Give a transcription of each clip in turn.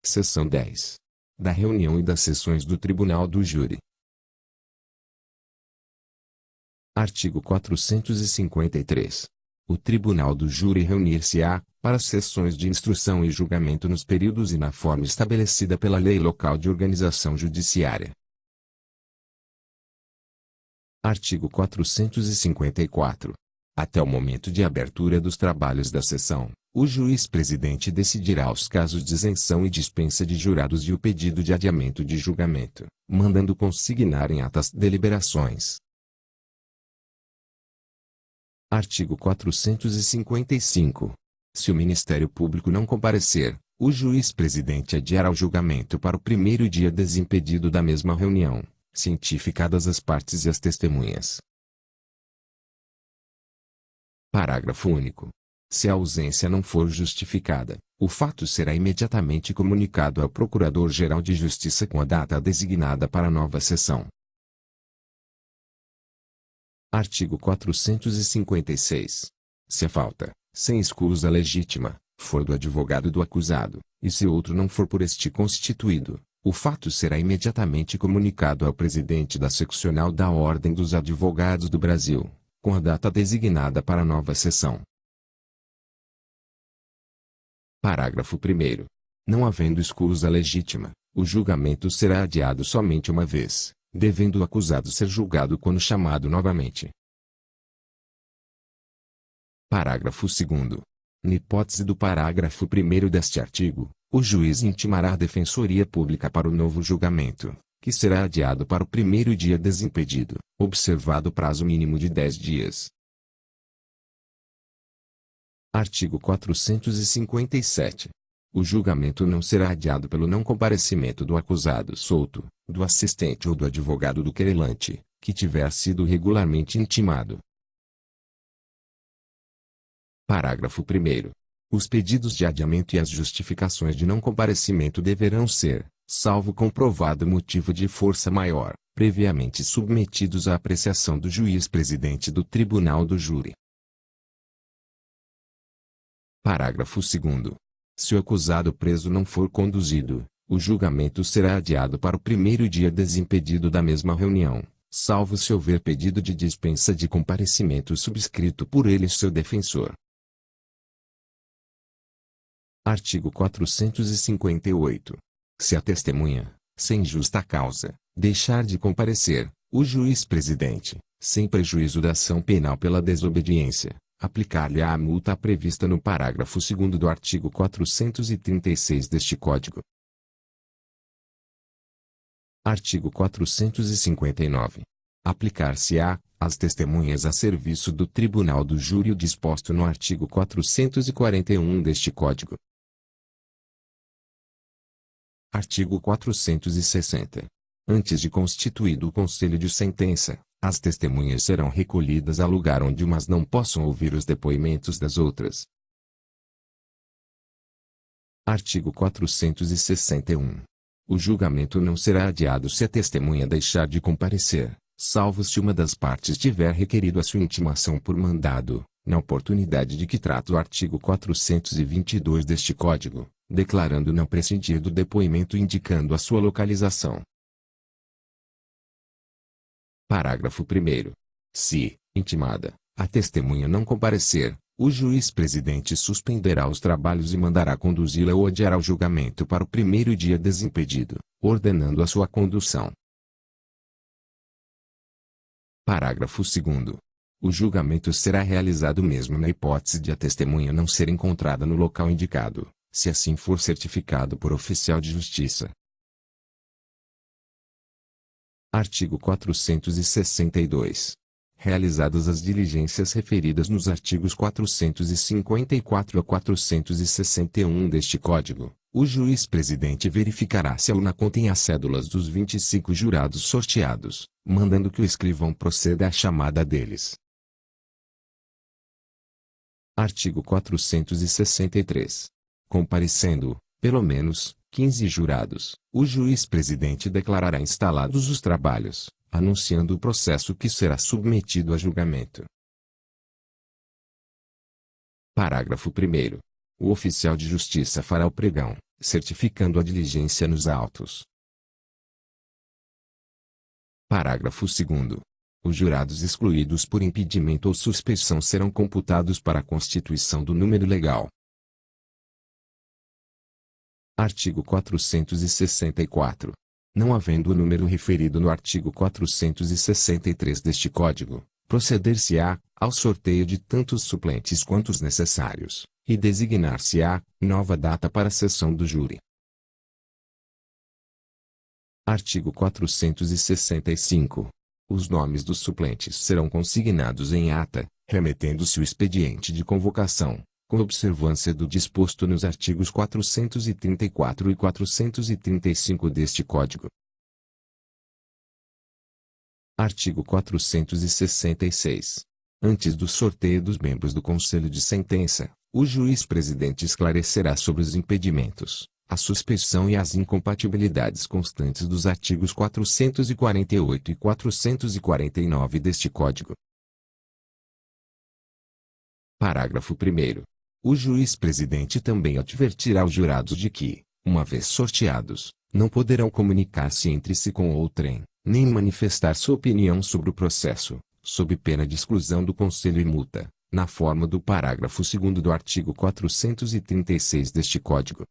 Seção 10. Da reunião e das sessões do Tribunal do Júri. Artigo 453. O Tribunal do Júri reunir-se-á, para sessões de instrução e julgamento nos períodos e na forma estabelecida pela lei local de organização judiciária. Artigo 454. Até o momento de abertura dos trabalhos da sessão, o juiz-presidente decidirá os casos de isenção e dispensa de jurados e o pedido de adiamento de julgamento, mandando consignar em atas deliberações. Artigo 455. Se o Ministério Público não comparecer, o juiz-presidente adiará o julgamento para o primeiro dia desimpedido da mesma reunião, cientificadas as partes e as testemunhas. Parágrafo único. Se a ausência não for justificada, o fato será imediatamente comunicado ao Procurador-Geral de Justiça com a data designada para a nova sessão. Artigo 456. Se a falta, sem escusa legítima, for do advogado do acusado, e se outro não for por este constituído, o fato será imediatamente comunicado ao presidente da Seccional da Ordem dos Advogados do Brasil, com a data designada para a nova sessão. Parágrafo 1º. Não havendo escusa legítima, o julgamento será adiado somente uma vez, devendo o acusado ser julgado quando chamado novamente. Parágrafo 2º. Na hipótese do parágrafo 1º deste artigo, o juiz intimará a Defensoria Pública para o novo julgamento, que será adiado para o primeiro dia desimpedido, observado o prazo mínimo de 10 dias. Artigo 457. O julgamento não será adiado pelo não comparecimento do acusado solto, do assistente ou do advogado do querelante, que tiver sido regularmente intimado. Parágrafo 1º. Os pedidos de adiamento e as justificações de não comparecimento deverão ser, salvo comprovado motivo de força maior, previamente submetidos à apreciação do juiz-presidente do Tribunal do Júri. Parágrafo 2º. Se o acusado preso não for conduzido, o julgamento será adiado para o primeiro dia desimpedido da mesma reunião, salvo se houver pedido de dispensa de comparecimento subscrito por ele e seu defensor. Artigo 458. Se a testemunha, sem justa causa, deixar de comparecer, o juiz-presidente, sem prejuízo da ação penal pela desobediência, aplicar-lhe-á a multa prevista no parágrafo 2º do artigo 436 deste Código. Artigo 459. Aplicar-se-á, às testemunhas a serviço do Tribunal do Júri o disposto no artigo 441 deste Código. Artigo 460. Antes de constituído o Conselho de Sentença, as testemunhas serão recolhidas a lugar onde umas não possam ouvir os depoimentos das outras. Artigo 461. O julgamento não será adiado se a testemunha deixar de comparecer, salvo se uma das partes tiver requerido a sua intimação por mandado, na oportunidade de que trata o artigo 422 deste Código, declarando não prescindir do depoimento e indicando a sua localização. Parágrafo 1º. Se, intimada, a testemunha não comparecer, o juiz-presidente suspenderá os trabalhos e mandará conduzi-la ou adiará o julgamento para o primeiro dia desimpedido, ordenando a sua condução. Parágrafo 2º. O julgamento será realizado mesmo na hipótese de a testemunha não ser encontrada no local indicado, se assim for certificado por oficial de justiça. Artigo 462. Realizadas as diligências referidas nos artigos 454 a 461 deste Código, o juiz-presidente verificará se a urna contém as cédulas dos 25 jurados sorteados, mandando que o escrivão proceda à chamada deles. Artigo 463. Comparecendo, pelo menos, 15 jurados, o juiz-presidente declarará instalados os trabalhos, anunciando o processo que será submetido a julgamento. Parágrafo 1º. O oficial de justiça fará o pregão, certificando a diligência nos autos. Parágrafo 2º. Os jurados excluídos por impedimento ou suspeição serão computados para a constituição do número legal. Artigo 464. Não havendo o número referido no artigo 463 deste Código, proceder-se-á ao sorteio de tantos suplentes quantos necessários, e designar-se-á nova data para a sessão do júri. Artigo 465. Os nomes dos suplentes serão consignados em ata, remetendo-se o expediente de convocação, com observância do disposto nos artigos 434 e 435 deste Código. Artigo 466. Antes do sorteio dos membros do Conselho de Sentença, o juiz-presidente esclarecerá sobre os impedimentos, a suspeição e as incompatibilidades constantes dos artigos 448 e 449 deste Código. Parágrafo 1º. O juiz-presidente também advertirá os jurados de que, uma vez sorteados, não poderão comunicar-se entre si com outrem, nem manifestar sua opinião sobre o processo, sob pena de exclusão do Conselho e multa, na forma do parágrafo 2º do artigo 436 deste Código.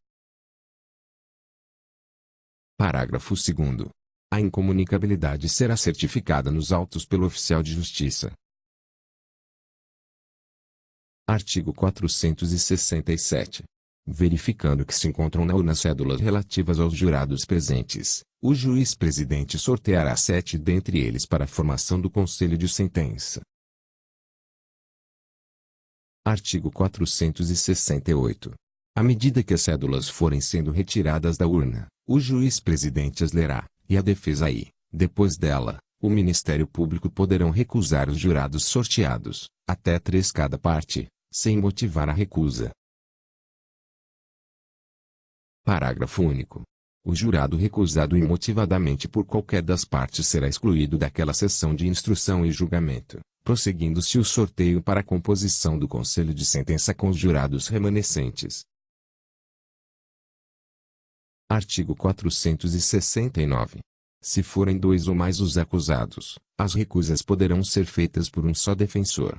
Parágrafo 2º. A incomunicabilidade será certificada nos autos pelo oficial de justiça. Artigo 467. Verificando que se encontram na urna cédulas relativas aos jurados presentes, o juiz-presidente sorteará 7 dentre eles para a formação do Conselho de Sentença. Artigo 468. À medida que as cédulas forem sendo retiradas da urna, o juiz-presidente as lerá, e a defesa e, depois dela, o Ministério Público poderão recusar os jurados sorteados, até 3 cada parte, sem motivar a recusa. Parágrafo único. O jurado recusado imotivadamente por qualquer das partes será excluído daquela sessão de instrução e julgamento, prosseguindo-se o sorteio para a composição do Conselho de Sentença com os jurados remanescentes. Artigo 469. Se forem 2 ou mais os acusados, as recusas poderão ser feitas por um só defensor.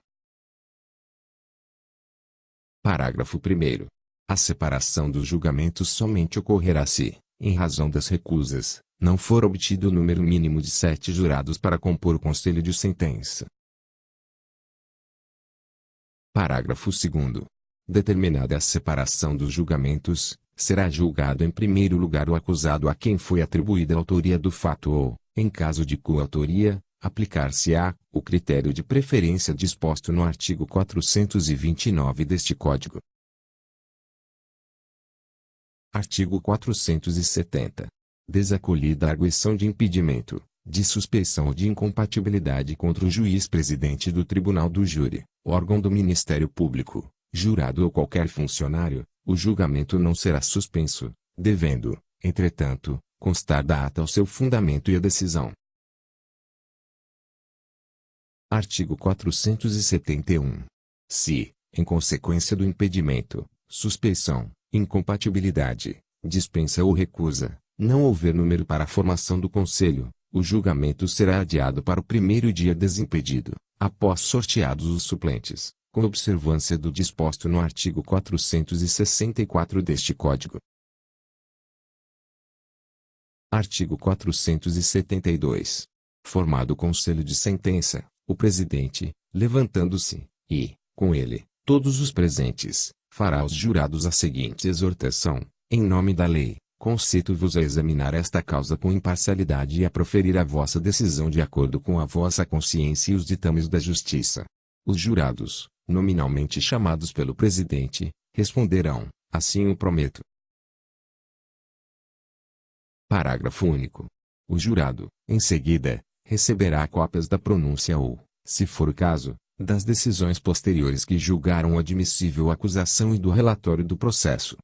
Parágrafo 1º. A separação dos julgamentos somente ocorrerá se, em razão das recusas, não for obtido o número mínimo de 7 jurados para compor o Conselho de Sentença. Parágrafo 2º. Determinada a separação dos julgamentos, será julgado em primeiro lugar o acusado a quem foi atribuída a autoria do fato ou, em caso de coautoria, aplicar-se-á o critério de preferência disposto no artigo 429 deste Código. Artigo 470. Desacolhida a arguição de impedimento, de suspeição ou de incompatibilidade contra o juiz-presidente do Tribunal do Júri, órgão do Ministério Público, jurado ou qualquer funcionário, o julgamento não será suspenso, devendo, entretanto, constar da ata o seu fundamento e a decisão. Artigo 471. Se, em consequência do impedimento, suspeição, incompatibilidade, dispensa ou recusa, não houver número para a formação do Conselho, o julgamento será adiado para o primeiro dia desimpedido, após sorteados os suplentes, com observância do disposto no artigo 464 deste Código. Artigo 472. Formado o Conselho de Sentença, o presidente, levantando-se, e, com ele, todos os presentes, fará aos jurados a seguinte exortação: em nome da lei, concito-vos a examinar esta causa com imparcialidade e a proferir a vossa decisão de acordo com a vossa consciência e os ditames da justiça. Os jurados, nominalmente chamados pelo presidente, responderão: assim o prometo. Parágrafo único. O jurado, em seguida, receberá cópias da pronúncia ou, se for o caso, das decisões posteriores que julgaram admissível a acusação e do relatório do processo,